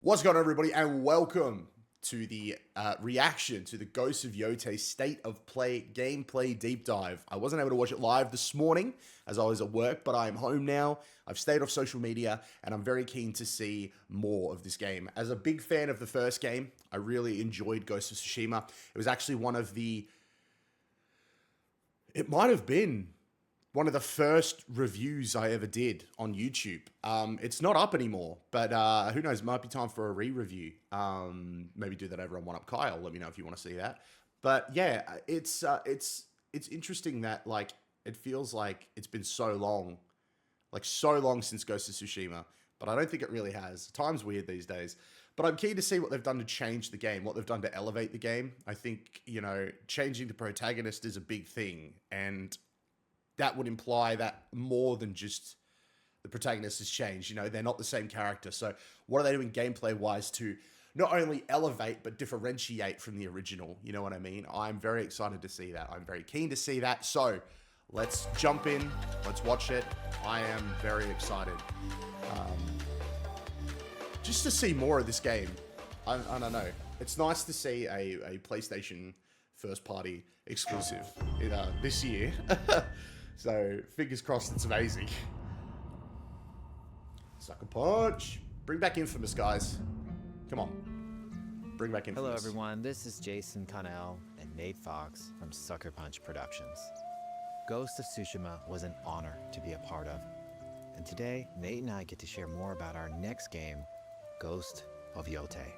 What's going on, everybody, and welcome to the reaction to the Ghost of Yōtei State of Play gameplay deep dive. I wasn't able to watch it live this morning as I was at work, but I'm home now. I've stayed off social media, and I'm very keen to see more of this game. As a big fan of the first game, I really enjoyed Ghost of Tsushima. It was actually it might have been one of the first reviews I ever did on YouTube. It's not up anymore, but who knows? It might be time for a re-review. Maybe do that over on One Up Kyle. Let me know if you want to see that. But yeah, it's interesting that it feels like it's been so long since Ghost of Tsushima. But I don't think it really has. Time's weird these days. But I'm keen to see what they've done to change the game, what they've done to elevate the game. I think, changing the protagonist is a big thing, and that would imply that more than just the protagonist has changed. They're not the same character. So what are they doing gameplay-wise to not only elevate, but differentiate from the original? You know what I mean? I'm very excited to see that. I'm very keen to see that. So let's jump in. Let's watch it. I am very excited. Just to see more of this game. I don't know. It's nice to see a PlayStation first-party exclusive this year. So, fingers crossed it's amazing. Sucker Punch. Bring back Infamous, guys. Come on. Bring back Infamous. Hello, everyone. This is Jason Connell and Nate Fox from Sucker Punch Productions. Ghost of Tsushima was an honor to be a part of. And today, Nate and I get to share more about our next game, Ghost of Yōtei.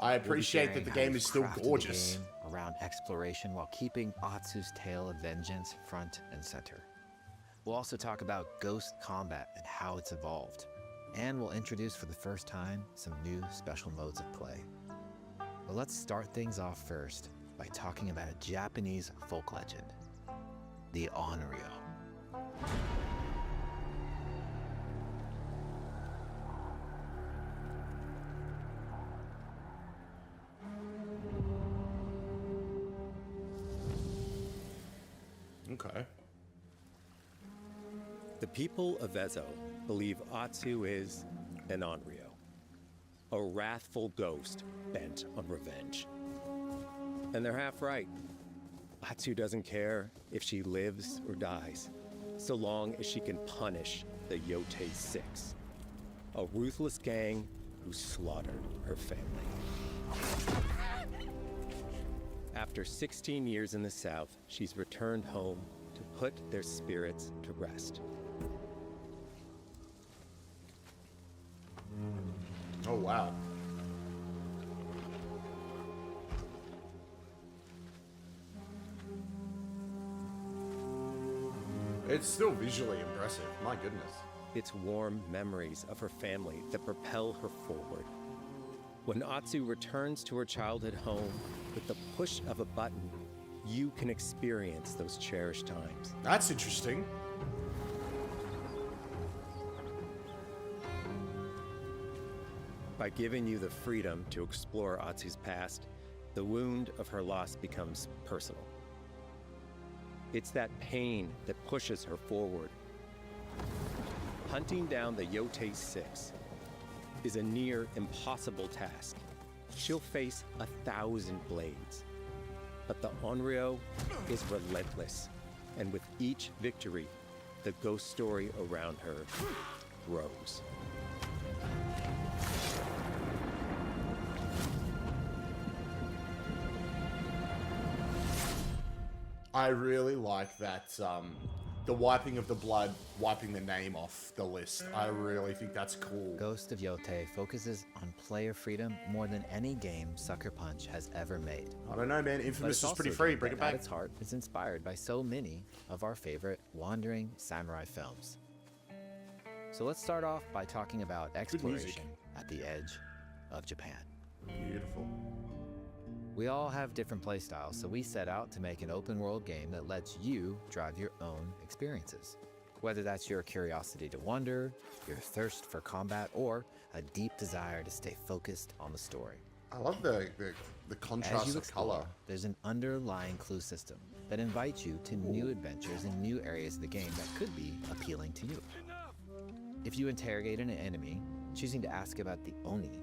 I appreciate that the game is still gorgeous. Around exploration while keeping Atsu's tale of vengeance front and center. We'll also talk about ghost combat and how it's evolved. And we'll introduce for the first time some new special modes of play. But let's start things off first by talking about a Japanese folk legend, the Onryo. Okay. The people of Ezo believe Atsu is an Onryo, a wrathful ghost bent on revenge. And they're half right. Atsu doesn't care if she lives or dies, so long as she can punish the Yōtei Six, a ruthless gang who slaughtered her family. After 16 years in the South, she's returned home to put their spirits to rest. Oh, wow. It's still visually impressive. My goodness. It's warm memories of her family that propel her forward. When Atsu returns to her childhood home, with the push of a button, you can experience those cherished times. That's interesting. By giving you the freedom to explore Atsu's past, the wound of her loss becomes personal. It's that pain that pushes her forward. Hunting down the Yōtei Six is a near impossible task. She'll face 1,000 blades. But the Onryo is relentless, and with each victory, the ghost story around her grows. I really like that, the wiping of the blood, wiping the name off the list. I really think that's cool. Ghost of Yōtei focuses on player freedom more than any game Sucker Punch has ever made. I don't know, man. Infamous is pretty also free. a game Bring it that back. At its heart, is inspired by so many of our favorite wandering samurai films. So let's start off by talking about exploration at the edge of Japan. Beautiful. We all have different playstyles, so we set out to make an open world game that lets you drive your own experiences. Whether that's your curiosity to wonder, your thirst for combat, or a deep desire to stay focused on the story. I love the As contrast you of explore, color. there's an underlying clue system that invites you to new adventures in new areas of the game that could be appealing to you. If you interrogate an enemy, choosing to ask about the Oni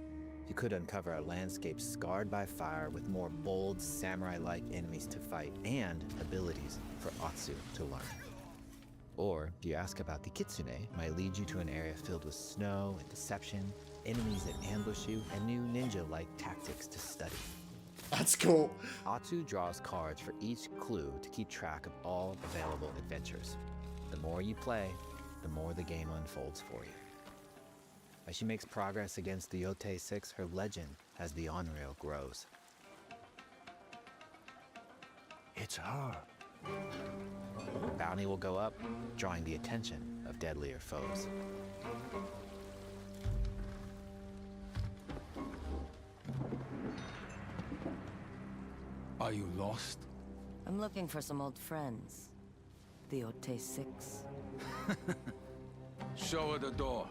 you could uncover a landscape scarred by fire with more bold, samurai-like enemies to fight and abilities for Atsu to learn. Or, if you ask about the Kitsune, might lead you to an area filled with snow and deception, enemies that ambush you, and new ninja-like tactics to study. That's cool. Atsu draws cards for each clue to keep track of all available adventures. The more you play, the more the game unfolds for you. As she makes progress against the Yōtei 6, her legend as the Onryo grows. It's her. Bounty will go up, drawing the attention of deadlier foes. Are you lost? I'm looking for some old friends. The Yōtei 6. Show her the door.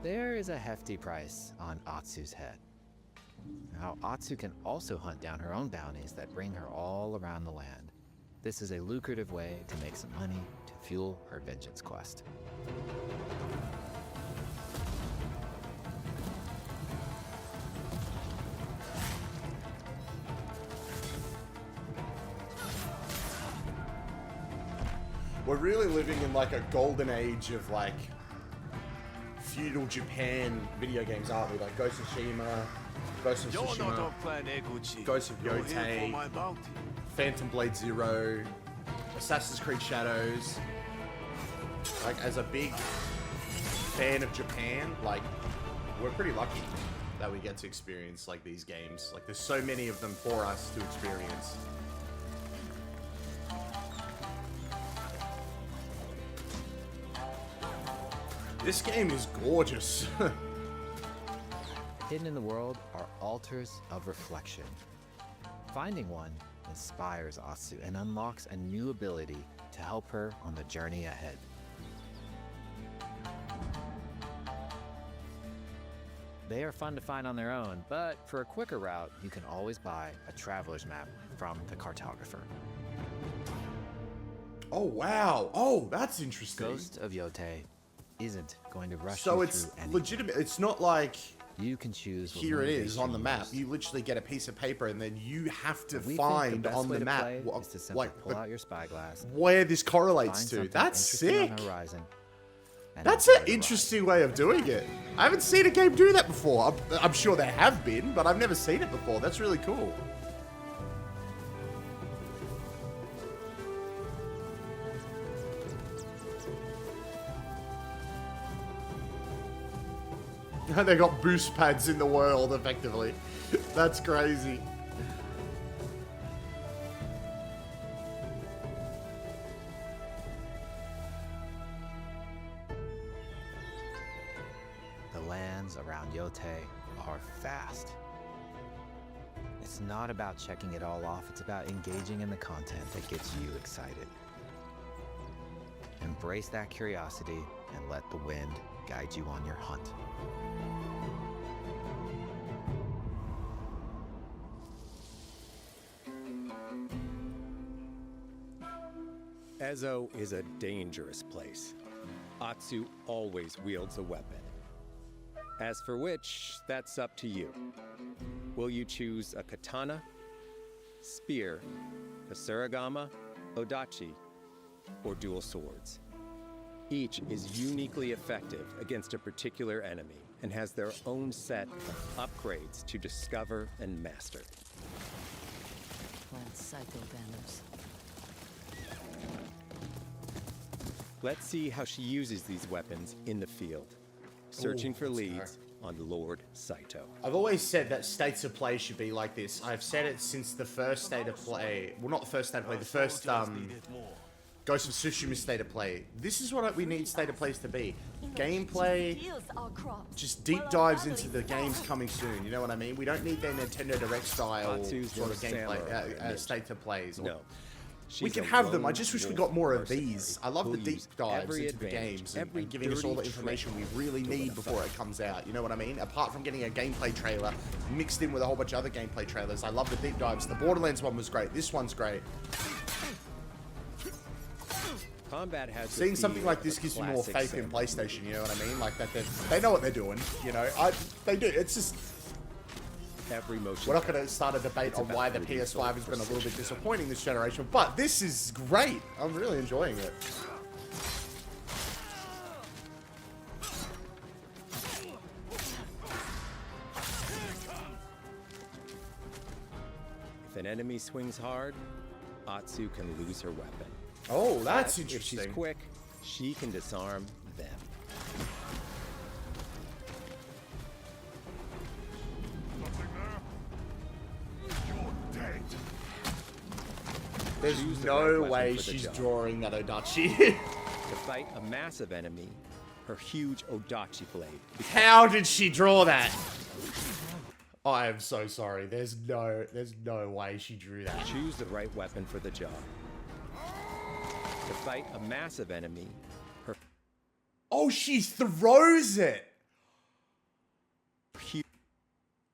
There is a hefty price on Atsu's head. Now, Atsu can also hunt down her own bounties that bring her all around the land. This is a lucrative way to make some money to fuel her vengeance quest. We're really living in like a golden age of like feudal Japan video games, aren't we? Like Ghost of Tsushima, Ghost of Yōtei, Phantom Blade Zero, Assassin's Creed Shadows. Like, as a big fan of Japan, like, we're pretty lucky that we get to experience like these games. Like, there's so many of them for us to experience. This game is gorgeous. Hidden in the world are altars of reflection. Finding one inspires Atsu and unlocks a new ability to help her on the journey ahead. They are fun to find on their own, but for a quicker route, you can always buy a traveler's map from the cartographer. Oh, wow. Oh, that's interesting. Ghost of Yōtei isn't going to rush So you it's through anything. legitimate. It's not like You can choose what here it is on the motivation map. most. You literally get a piece of paper and then you have to We find think the best on way the to map play what, is to simply like, pull out your spyglass, where this correlates find to. something That's interesting sick. on the horizon, and That's enjoy an the ride. interesting way of doing it. I haven't seen a game do that before. I'm sure there have been, but I've never seen it before. That's really cool. They got boost pads in the world, effectively. That's crazy. The lands around Yōtei are vast. It's not about checking it all off, it's about engaging in the content that gets you excited. Embrace that curiosity and let the wind guide you on your hunt. Ezo is a dangerous place. Atsu always wields a weapon. As for which, that's up to you. Will you choose a katana, spear, kasuragama, odachi, or dual swords? Each is uniquely effective against a particular enemy and has their own set of upgrades to discover and master. Plant Saito banners. Let's see how she uses these weapons in the field. Searching for that's leads on Lord Saito. I've always said that states of play should be like this. I've said it since the first state of play. Well, not the first state of play. The first Ghost of Tsushima state of play. This is what we need state of plays to be. Gameplay, just deep dives into the games coming soon. You know what I mean? We don't need their Nintendo Direct style Atsu's sort of no gameplay, samurai. state of plays. Or, No. we She's can a have them. I lone just wish we wolf got more of mercenary these. I love the who'll deep use dives every into the advantage, games every and giving us all the dirty information we trick really to need win a before fight. it comes out. You know what I mean? Apart from getting a gameplay trailer mixed in with a whole bunch of other gameplay trailers, I love the deep dives. The Borderlands one was great. This one's great. Combat has the Seeing something feel like of this a gives you more classic faith in samurai. PlayStation, you know what I mean? Like that they know what they're doing, you know. They do. It's just Every motion. we're not going to start a debate It's on about why the moving PS5 has sword been a little bit precision. disappointing this generation, but this is great. I'm really enjoying it. If an enemy swings hard, Atsu can lose her weapon. Oh, that's But if she's interesting. quick, she can disarm them. There's Choose the no right weapon way for the she's job. drawing that Odachi. To fight a massive enemy, her huge Odachi blade. How did she draw that? I am so sorry. There's no way she drew that. Choose the right weapon for the job. To fight a massive enemy, her Oh, she throws it. huge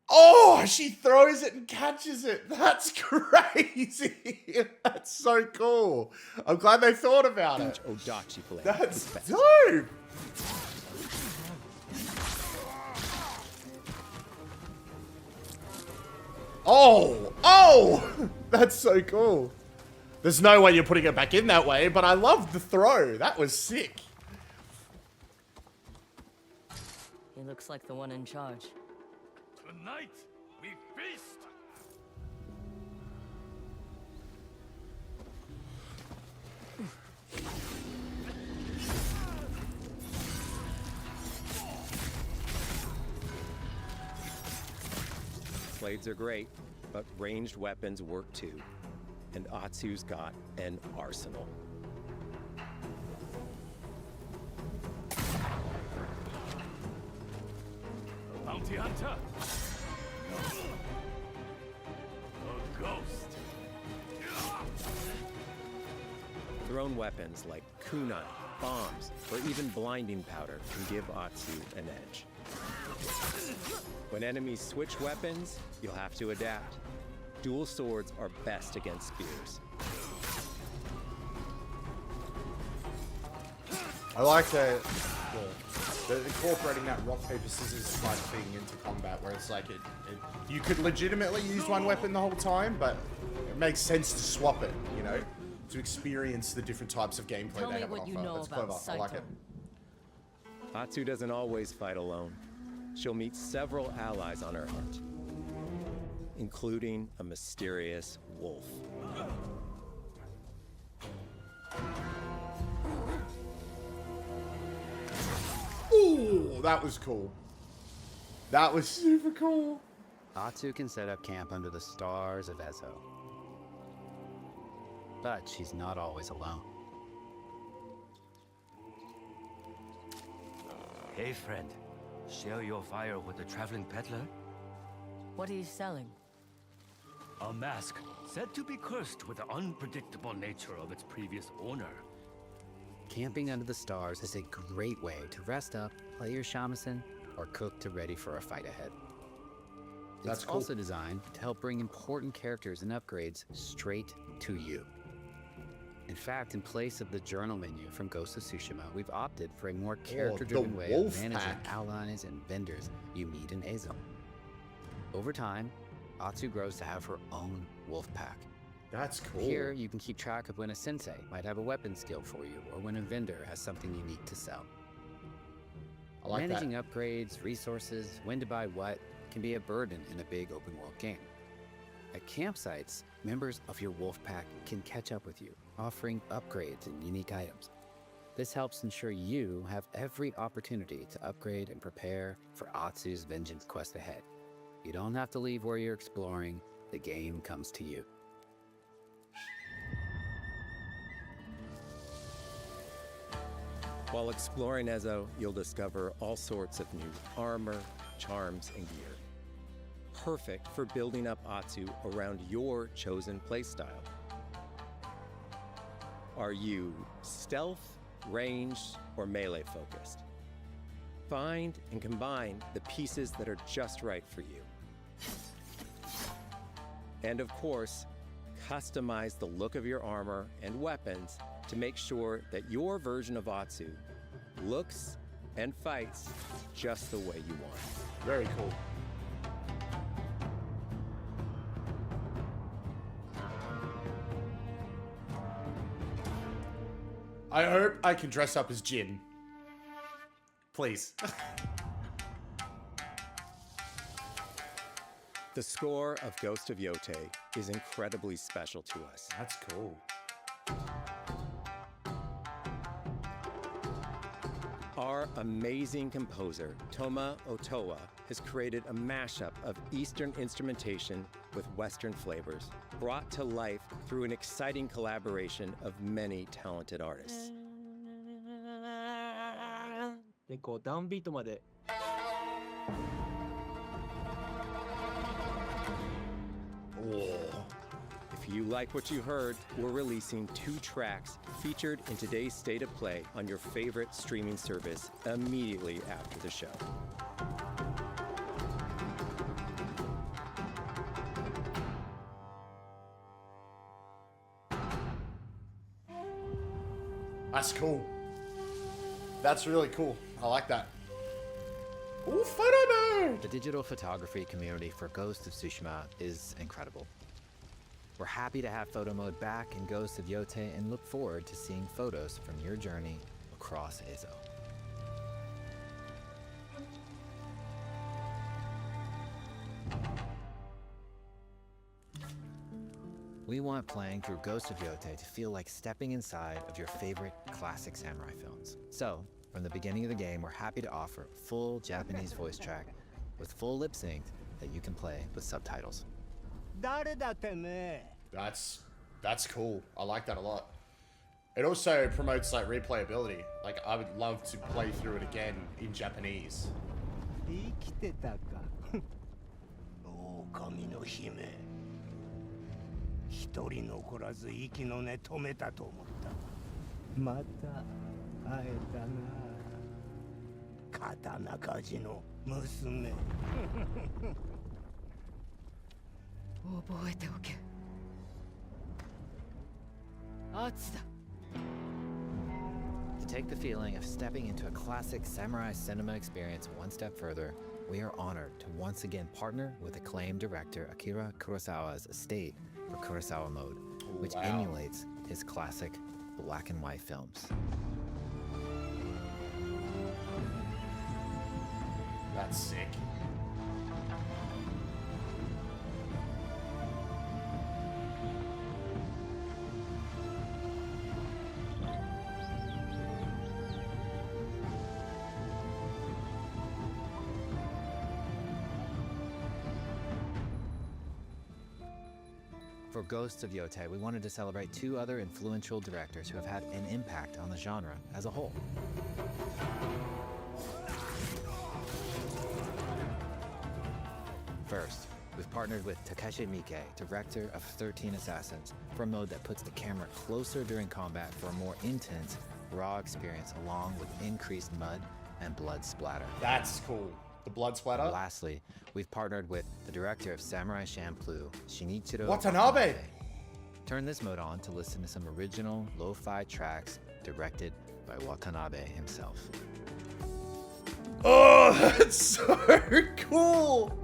Oh, she throws it and catches it. That's crazy. That's so cool. I'm glad they thought about it. Odachi blade. That's is best. dope. Oh, that's so cool. There's no way you're putting it back in that way, but I love the throw. That was sick. He looks like the one in charge. Tonight, we feast! Blades are great, but ranged weapons work too. And Atsu's got an arsenal. A bounty hunter? A ghost? Thrown weapons like kunai, bombs, or even blinding powder can give Atsu an edge. When enemies switch weapons, you'll have to adapt. Dual swords are best against spears. I like the incorporating that rock paper scissors type thing into combat, where it's like you could legitimately use one weapon the whole time, but it makes sense to swap it, you know, to experience the different types of gameplay Tell they me have on what offer. you know That's about clever. I like Saito. it. Atsu doesn't always fight alone. She'll meet several allies on her hunt, including a mysterious wolf. Ooh, that was cool. That was super cool. Atsu can set up camp under the stars of Ezo. But she's not always alone. Hey friend, share your fire with the traveling peddler? What are you selling? A mask said to be cursed with the unpredictable nature of its previous owner. Camping under the stars is a great way to rest up, play your shamisen, or cook to ready for a fight ahead. That's It's cool. also designed to help bring important characters and upgrades straight to you. In fact, in place of the journal menu from Ghost of Tsushima, we've opted for a more character-driven way of wolf managing pack. allies and vendors you meet in Ezo. over time, Atsu grows to have her own wolf pack. That's cool. Here, you can keep track of when a sensei might have a weapon skill for you, or when a vendor has something unique to sell. I like Managing that. upgrades, resources, when to buy what, can be a burden in a big open world game. At campsites, members of your wolf pack can catch up with you, offering upgrades and unique items. This helps ensure you have every opportunity to upgrade and prepare for Atsu's vengeance quest ahead. You don't have to leave where you're exploring, the game comes to you. While exploring Ezo, you'll discover all sorts of new armor, charms, and gear. Perfect for building up Atsu around your chosen playstyle. Are you stealth, ranged, or melee focused? Find and combine the pieces that are just right for you. And of course, customize the look of your armor and weapons to make sure that your version of Atsu looks and fights just the way you want. Very cool. I hope I can dress up as Jin. Please. The score of Ghost of Yōtei is incredibly special to us. That's cool. Our amazing composer, Toma Otoa, has created a mashup of Eastern instrumentation with Western flavors, brought to life through an exciting collaboration of many talented artists. でこうダウンビートまで If you like what you heard, we're releasing 2 tracks featured in today's State of Play on your favorite streaming service immediately after the show. That's cool. That's really cool. I like that. Ooh, photo mode! The digital photography community for Ghost of Tsushima is incredible. We're happy to have photo mode back in Ghost of Yōtei and look forward to seeing photos from your journey across Ezo. We want playing through Ghost of Yōtei to feel like stepping inside of your favorite classic samurai films. So, from the beginning of the game, we're happy to offer a full Japanese voice track with full lip sync that you can play with subtitles. 誰だてめえ That's cool. I like that a lot. It also promotes like replayability. Like I would love to play through it again in Japanese. 生きてたか狼の姫一人残らず息の根止めたと思ったまた会えたな刀鍛冶の娘覚えておけ。アツだ。To take the feeling of stepping into a classic samurai cinema experience one step further, we are honored to once again partner with acclaimed director Akira Kurosawa's estate for Kurosawa Mode, which Wow. emulates his classic black and white films. That's sick. For Ghosts of Yōtei, we wanted to celebrate 2 other influential directors who have had an impact on the genre as a whole. First, we've partnered with Takeshi Miike, director of 13 Assassins, for a mode that puts the camera closer during combat for a more intense, raw experience along with increased mud and blood splatter. That's cool. The blood splatter. Lastly, we've partnered with the director of Samurai Champloo, Shinichiro Watanabe. Turn this mode on to listen to some original lo-fi tracks directed by Watanabe himself. Oh, that's so cool.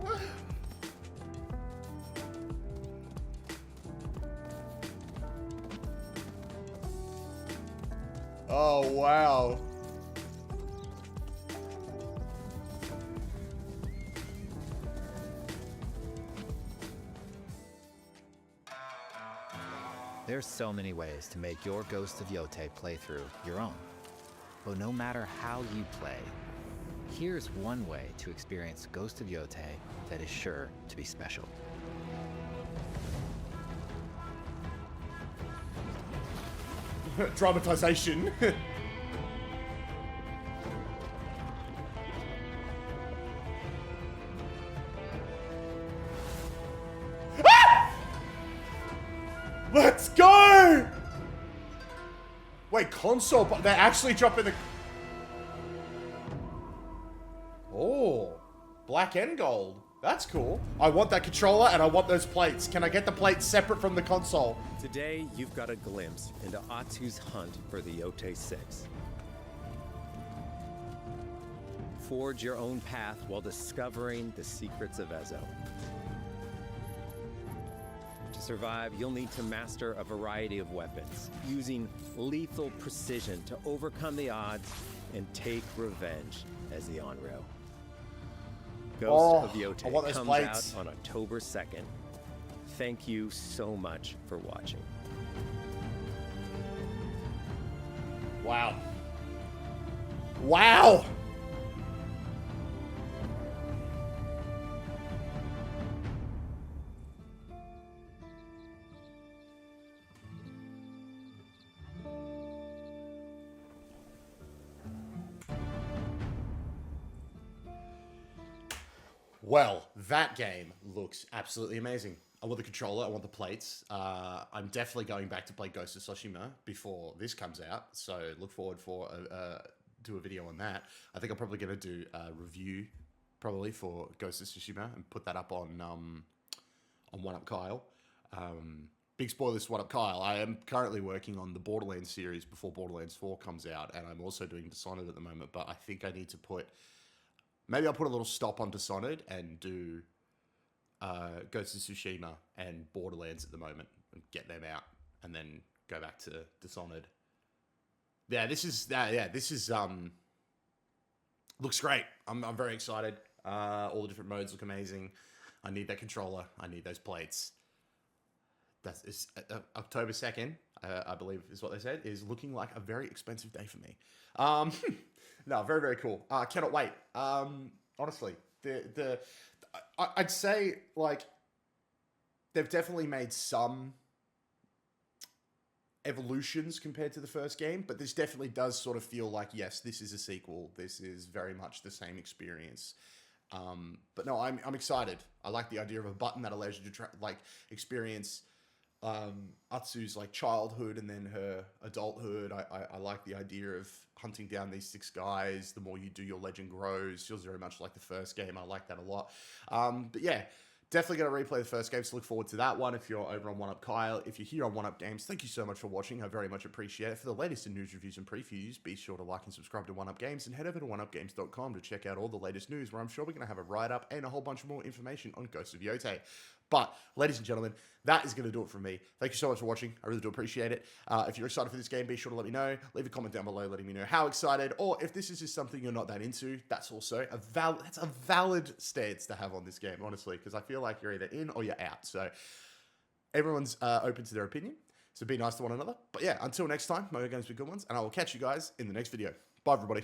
Oh, wow. There's so many ways to make your Ghost of Yōtei playthrough your own. But no matter how you play, here's one way to experience Ghost of Yōtei that is sure to be special. Dramatization. Let's go! Wait, console, but they're actually dropping the... Oh, black and gold. That's cool. I want that controller and I want those plates. Can I get the plates separate from the console? Today, you've got a glimpse into Atsu's hunt for the Yōtei 6. Forge your own path while discovering the secrets of Ezo. To survive, you'll need to master a variety of weapons, using lethal precision to overcome the odds and take revenge as the Onryo. Ghost of I want Yōtei those comes plates. out on October 2nd. Thank you so much for watching. Wow. Wow! Well, that game looks absolutely amazing. I want the controller, I want the plates. I'm definitely going back to play Ghost of Tsushima before this comes out, so look forward for do a video on that. I think I'm probably going to do a review probably for Ghost of Tsushima and put that up on One Up Kyle. Big spoilers to One Up Kyle. I am currently working on the Borderlands series before Borderlands 4 comes out, and I'm also doing Dishonored at the moment, but I think I need to put... Maybe I'll put a little stop on Dishonored and do Ghost of Tsushima and Borderlands at the moment and get them out, and then go back to Dishonored. Yeah, this is looks great. I'm very excited. All the different modes look amazing. I need that controller. I need those plates. That's October 2nd, I believe is what they said, is looking like a very expensive day for me. No, very, very cool. Cannot wait. Honestly, I'd say, like, they've definitely made some evolutions compared to the first game, but this definitely does sort of feel like, yes, this is a sequel. This is very much the same experience. But no, I'm excited. I like the idea of a button that allows you to experience Atsu's like childhood and then her adulthood. I like the idea of hunting down these 6 guys. The more you do, your legend grows. Feels very much like the first game. I like that a lot. But yeah, definitely going to replay the first game, so look forward to that one if you're over on One Up Kyle. If you're here on One Up Games, thank you so much for watching. I very much appreciate it. For the latest in news, reviews, and previews, be sure to like and subscribe to One Up Games and head over to oneupgames.com to check out all the latest news, where I'm sure we're going to have a write-up and a whole bunch more information on Ghost of Yōtei. But, ladies and gentlemen, that is going to do it from me. Thank you so much for watching. I really do appreciate it. If you're excited for this game, be sure to let me know. Leave a comment down below letting me know how excited, or if this is just something you're not that into, that's also a valid stance to have on this game, honestly, because I feel like you're either in or you're out. So, everyone's open to their opinion, so be nice to one another. But yeah, until next time, may your games be good ones, and I will catch you guys in the next video. Bye, everybody.